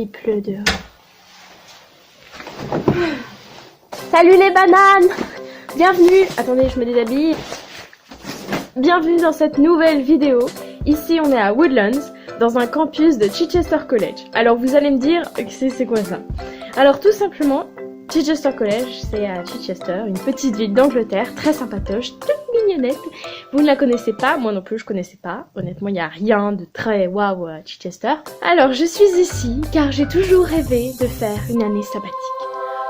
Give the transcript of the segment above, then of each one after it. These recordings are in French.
Il pleut dehors. Salut les bananes! Bienvenue! Attendez, je me déshabille. Bienvenue dans cette nouvelle vidéo. Ici, on est à Woodlands, dans un campus de Chichester College. Alors, vous allez me dire, c'est quoi ça? Alors, tout simplement, Chichester College, c'est à Chichester, une petite ville d'Angleterre, très sympatoche, toute mignonnette. Vous ne la connaissez pas, moi non plus je connaissais pas. Honnêtement, il n'y a rien de très waouh à Chichester. Alors, je suis ici car j'ai toujours rêvé de faire une année sabbatique.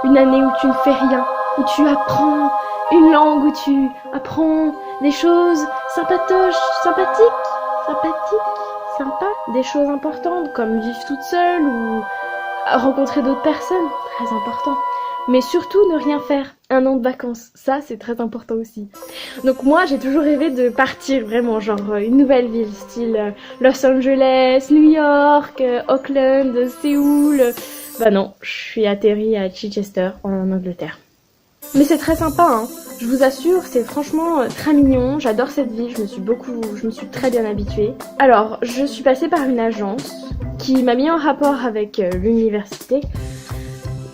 Une année où tu ne fais rien, où tu apprends une langue, où tu apprends des choses sympatoches, sympas, des choses importantes comme vivre toute seule ou rencontrer d'autres personnes, très important. Mais surtout ne rien faire, un an de vacances, ça c'est très important aussi. Donc moi j'ai toujours rêvé de partir vraiment, genre une nouvelle ville, style Los Angeles, New York, Auckland, Séoul. Bah non, je suis atterrie à Chichester en Angleterre. Mais c'est très sympa, hein. Je vous assure, c'est franchement très mignon, j'adore cette ville, je me suis très bien habituée. Alors, je suis passée par une agence qui m'a mis en rapport avec l'université.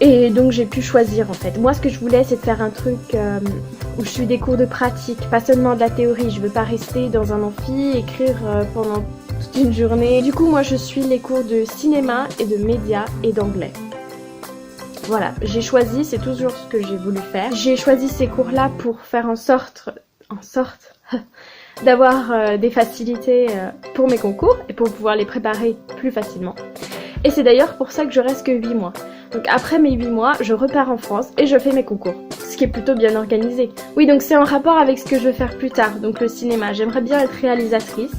Et donc j'ai pu choisir en fait. Moi ce que je voulais c'est de faire un truc où je suis des cours de pratique, pas seulement de la théorie. Je veux pas rester dans un amphi, écrire pendant toute une journée. Du coup moi je suis les cours de cinéma et de médias et d'anglais. Voilà, j'ai choisi, c'est toujours ce que j'ai voulu faire. J'ai choisi ces cours-là pour faire en sorte d'avoir des facilités pour mes concours et pour pouvoir les préparer plus facilement. Et c'est d'ailleurs pour ça que je reste que 8 mois. Donc après mes 8 mois, je repars en France et je fais mes concours. Ce qui est plutôt bien organisé. Oui, donc c'est en rapport avec ce que je veux faire plus tard, donc le cinéma. J'aimerais bien être réalisatrice.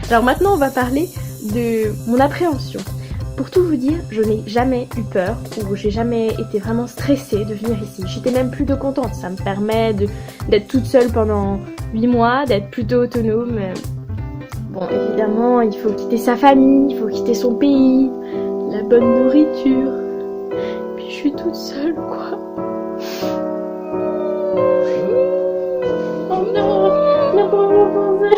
Alors maintenant, on va parler de mon appréhension. Pour tout vous dire, je n'ai jamais eu peur ou j'ai jamais été vraiment stressée de venir ici. J'étais même plutôt contente. Ça me permet d'être toute seule pendant 8 mois, d'être plutôt autonome. Bon, évidemment, il faut quitter sa famille, il faut quitter son pays, la bonne nourriture. Puis je suis toute seule, quoi. Oh non, le bon français.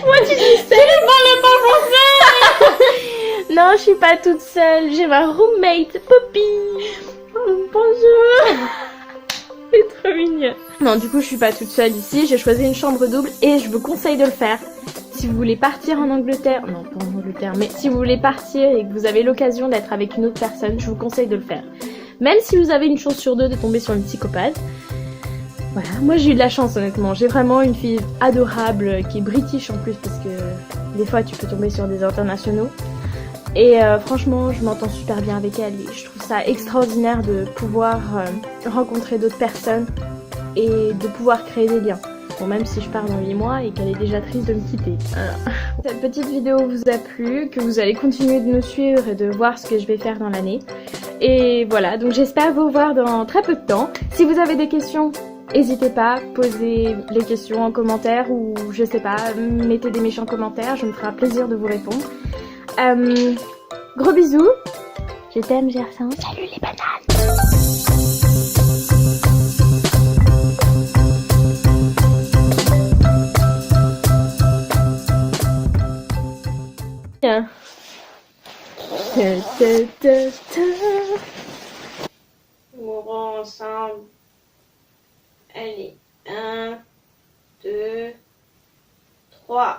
Moi, tu dis c'est le bon français. Non, je suis pas toute seule, j'ai ma roommate, Poppy. Oh, bonjour. C'est trop mignon. Non, du coup, je suis pas toute seule ici. J'ai choisi une chambre double et je vous conseille de le faire. Si vous voulez partir en Angleterre, non pas en Angleterre, mais si vous voulez partir et que vous avez l'occasion d'être avec une autre personne, je vous conseille de le faire. Même si vous avez une chance sur 2 de tomber sur une psychopathe. Voilà, moi j'ai eu de la chance honnêtement. J'ai vraiment une fille adorable qui est british en plus parce que des fois tu peux tomber sur des internationaux. Et franchement, je m'entends super bien avec elle et je trouve ça extraordinaire de pouvoir rencontrer d'autres personnes et de pouvoir créer des liens. Bon, même si je pars dans 8 mois et qu'elle est déjà triste de me quitter. Cette petite vidéo vous a plu, que vous allez continuer de nous suivre et de voir ce que je vais faire dans l'année. Et voilà, donc j'espère vous voir dans très peu de temps. Si vous avez des questions, n'hésitez pas, posez les questions en commentaire ou je sais pas, mettez des méchants commentaires, je me ferai plaisir de vous répondre. Gros bisous. Je t'aime Gersin. Salut les bananes. Mourons ensemble. Allez, 1, 2, 3.